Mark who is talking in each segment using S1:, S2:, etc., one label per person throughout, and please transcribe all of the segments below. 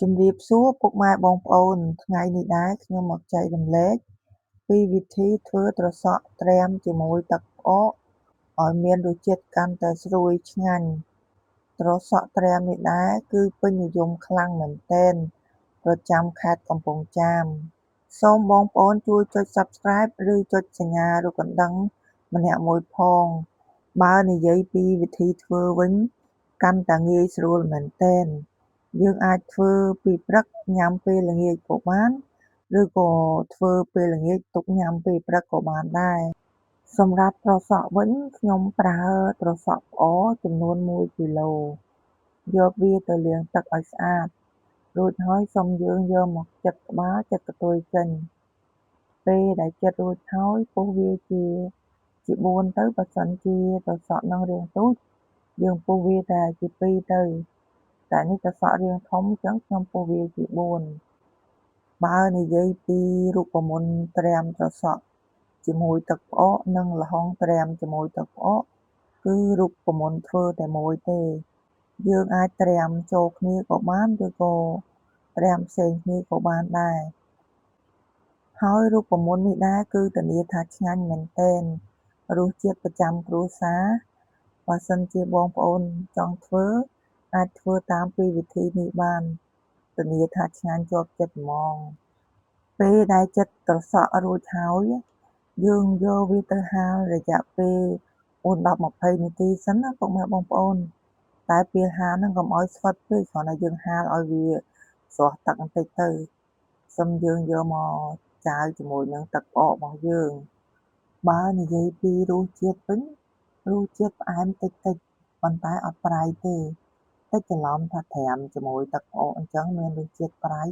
S1: ជំរាបសួរពុកម៉ែបងប្អូនថ្ងៃនេះដែរខ្ញុំមកចែករំលែកពីវិធីធ្វើត្រសក់ទ្រាំជាមួយទឹកផ្អកឲ្យមានរសជាតិកាន់តែស្រួយឆ្ងាញ់ត្រសក់ទ្រាំនេះដែរគឺពេញនិយមខ្លាំងមែនទែនប្រចាំខេត្តកំពង់ចាមសូមបងប្អូនជួយចុច Subscribe ឬចុចសញ្ញារូបកណ្ដឹងម្នាក់មួយផងបើនិយាយពីវិធីធ្វើវិញកាន់តែងាយស្រួលមែនទែនយើងអាចធ្វើពីព្រឹកញ៉ាំពេលល្ងាចក៏បានឬក៏ធ្វើពេលល្ងាចទុកញ៉ាំពេលព្រឹកក៏បានដែរសម្រាប់ត្រសក់វិញខ្ញុំប្រើត្រសក់ផ្អកចំនួន1គីឡូយកវាទៅលាងទឹកឲ្យស្អាតរួចហើយសូមយើងយកមកចិតក្បាលចិតកន្ទុយចេញពេលដែលចិតរួចហើយពុះវាជា4ទៅបើសិនជាត្រសក់នឹងរាងទូចយើងពុះវាតែជា2ទៅតែនេះត្រសក់រាងធំអញ្ចឹងខ្ញុំពុះវាជា4បើនិយាយពីរូបមន្តទ្រាំត្រសក់ជាមួយទឹកផ្អកនិងល្ហុងទ្រាំជាមួយទឹកផ្អកគឺរូបមន្តធ្វើតែមួយទេយើងអាចទ្រាំចូលគ្នាក៏បានឬក៏ទ្រាំផ្សេងគ្នាក៏បានដែរហើយរូបមន្តនេះដែរគឺធានាថាឆ្ងាញ់មែនទែនរសជាតិប្រចាំគ្រួសារបើសិនជាបងប្អូនចង់ធ្វើអាចធ្វើតាមពីវិធីនេះបានធានាថាឆ្ងាញ់ជាប់ចិត្តហ្មងពេលដែលចិតត្រសក់រួចហើយយើងយកវាទៅហាលរយៈពេល4-10-20នាទីសិនណាពុកម៉ែបងប្អូនតែពេលហាលហ្នឹងកុំឲ្យស្វិតពេកគ្រាន់តែយើងហាលឲ្យវាស្រស់ទឹកបន្តិចទៅសិមយើងយកមកចាវជាមួយនឹងទឹកផ្អករបស់យើងបើនិយាយពីរសជាតិវិញរសជាតិផ្អែមតិចៗប៉ុន្តែអត់ប្រៃទេតិចច្រឡំថាត្រាំជាមួយទឹកផ្អកអញ្ចឹងមានរសជាតិប្រៃ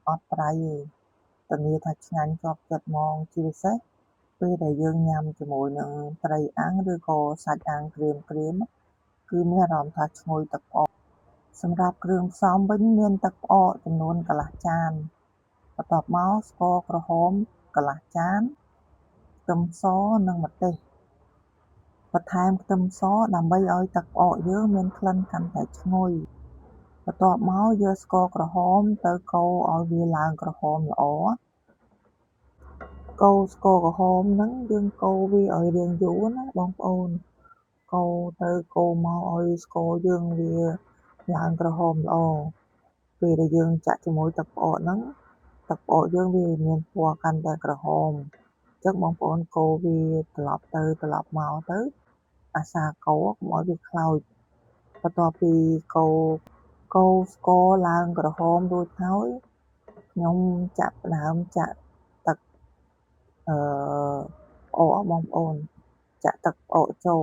S1: អត់ប្រៃទេធានាថាឆ្ងាញ់ជាប់ចិត្តហ្មងជាពិសេសពេលដែលយើងញ៉ាំជាមួយនឹងត្រីអាំងឬក៏សាច់អាំងក្រៀមគឺមានអារម្មណ៍ថាឈ្ងុយទឹកផ្អកសម្រាប់គ្រឿងផ្សំវិញមានទឹកផ្អកចំនួនកន្លះចានបន្ទាប់មកស្ករក្រហមកន្លះចានខ្ទឹមសនិងម្ទេសបន្ថែមខ្ទឹមសដើម្បីឲ្យទឹកផ្អកយើងមានក្លិនកាន់តែឈ្ងុយបន្ទាប់មកយកស្ករក្រហមទៅកូរឲ្យវាឡើងក្រហមល្អកូរស្ករក្រហមហ្នឹងយើងកូរវាឲ្យរាងយូរណាបងប្អូនកូរទៅកូរមកឲ្យស្ករយើងវាឡើងក្រហមល្អពេលដែលយើងចាក់ជាមួយទឹកផ្អកហ្នឹងទឹកផ្អកយើងវាមានពណ៌កាន់តែក្រហមអញ្ចឹងបងប្អូនកូរវាត្រឡប់ទៅត្រឡប់មកទៅអាសាកូរកុំឲ្យវាខ្លោចបន្ទាប់ពីកូរស្ករឡើងក្រហមរួចហើយខ្ញុំចាប់ផ្ដើមចាក់ទឹកផ្អកបងប្អូនចាក់ទឹកផ្អកចូល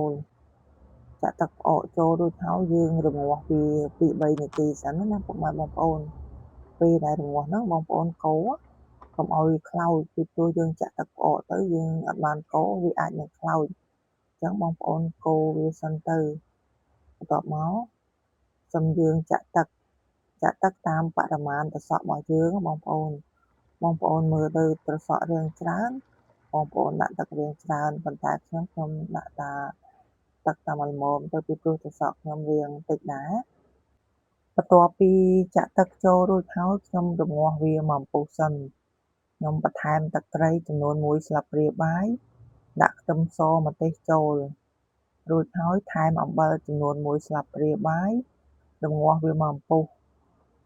S1: រួចហើយយើងរម្ងាស់វា2-3នាទីសិនណាពុកម៉ែបងប្អូនពេលដែលរម្ងាស់ហ្នឹងបងប្អូនកូរកុំឲ្យខ្លោចពីព្រោះយើងចាក់ទឹកផ្អកទៅយើងអត់បានកូរវាអាចនឹងខ្លោចអញ្ចឹងបងប្អូនកូរវាសិនទៅបន្ទាប់មកសូមយើងចាក់ទឹកតាមបរិមាណត្រសក់របស់យើងបងប្អូនមើលទៅត្រសក់រាងច្រើនបងប្អូនដាក់ទឹករាងច្រើនប៉ុន្តែខ្ញុំដាក់តាទឹកតាមល្មមទៅពីព្រោះត្រសក់ខ្ញុំរាងតិចដែរបន្ទាប់ពីចាក់ទឹកចូលរួចហើយខ្ញុំរម្ងាស់វាមួយអំពុះសិនខ្ញុំបន្ថែមទឹកត្រីចំនួន1ស្លាបព្រាបាយដាក់ខ្ទឹមសម្ទេសចូលរួចហើយថែមអំបិលចំនួន1ស្លាបព្រាបាយរម្ងាស់វាមួយអំពុះ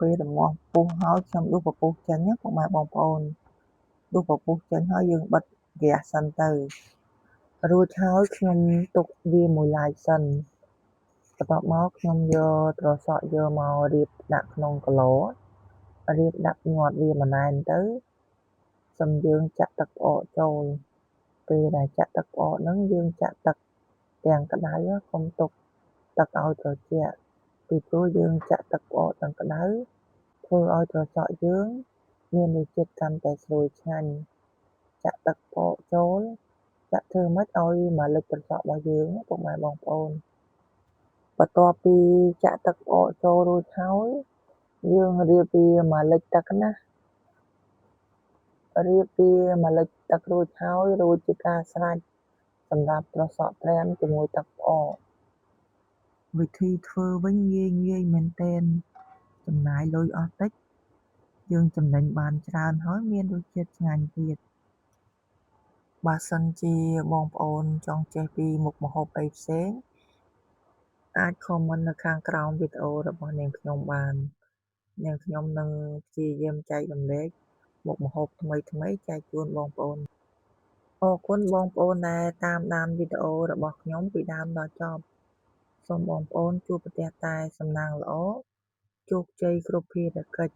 S1: ពេលរម្ងាស់ពុះហើយខ្ញុំដួសពពុះចេញណាពុកម៉ែបងប្អូនដួសពពុះចេញហើយយើងបិទហ្គាសសិនទៅរួចហើយខ្ញុំទុកវាមួយឡែកសិនបន្ទាប់មកខ្ញុំយកត្រសក់យកមករៀបដាក់ក្នុងគីឡរៀបដាក់ញាត់វាម្ណែនទៅសិមយើងចាក់ទឹកផ្អកចូលពេលដែលចាក់ទឹកផ្អកហ្នឹងយើងចាក់ទឹកទាំងក្តៅកុំទុកទឹកឲ្យត្រជាក់ពីព្រោះយើងចាក់ទឹកផ្អកទាំងក្តៅធ្វើឲ្យត្រសក់យើងមានរសជាតិកាន់តែស្រួយឆ្ងាញ់ចាក់ទឹកផ្អកចូលចាក់ធ្វើម៉េចឲ្យមួយលិចត្រសក់របស់យើងពុកម៉ែបងប្អូនបន្ទាប់ពីចាក់ទឹកផ្អកចូលរួចហើយយើងរៀបវាមួយលិចទឹកណារៀបវាមួយលិចទឹករួចហើយរួចជាការស្រេចសម្រាប់ត្រសក់ទ្រាំជាមួយទឹកផ្អកវិធីធ្វើវិញងាយមែនទែន ចំណាយលុយអស់តិចយើងចំណេញបានច្រើនហើយមានរសជាតិឆ្ងាញ់ទៀតបើសិនជាបងប្អូនចង់ចេះពីមុខម្ហូបអីផ្សេងអាច comment នៅខាងក្រោមវីដេអូរបស់នាងខ្ញុំបាននាងខ្ញុំនឹងព្យាយាមចែករំលែកមុខម្ហូបថ្មីៗចែកជូនបងប្អូនអរគុណបងប្អូនដែលតាមដានវីដេអូរបស់ខ្ញុំពីដើមដល់ចប់សូមបងប្អូនជួបប្រទះតែសំណាងល្អជោគជ័យគ្រប់ភារកិច្ច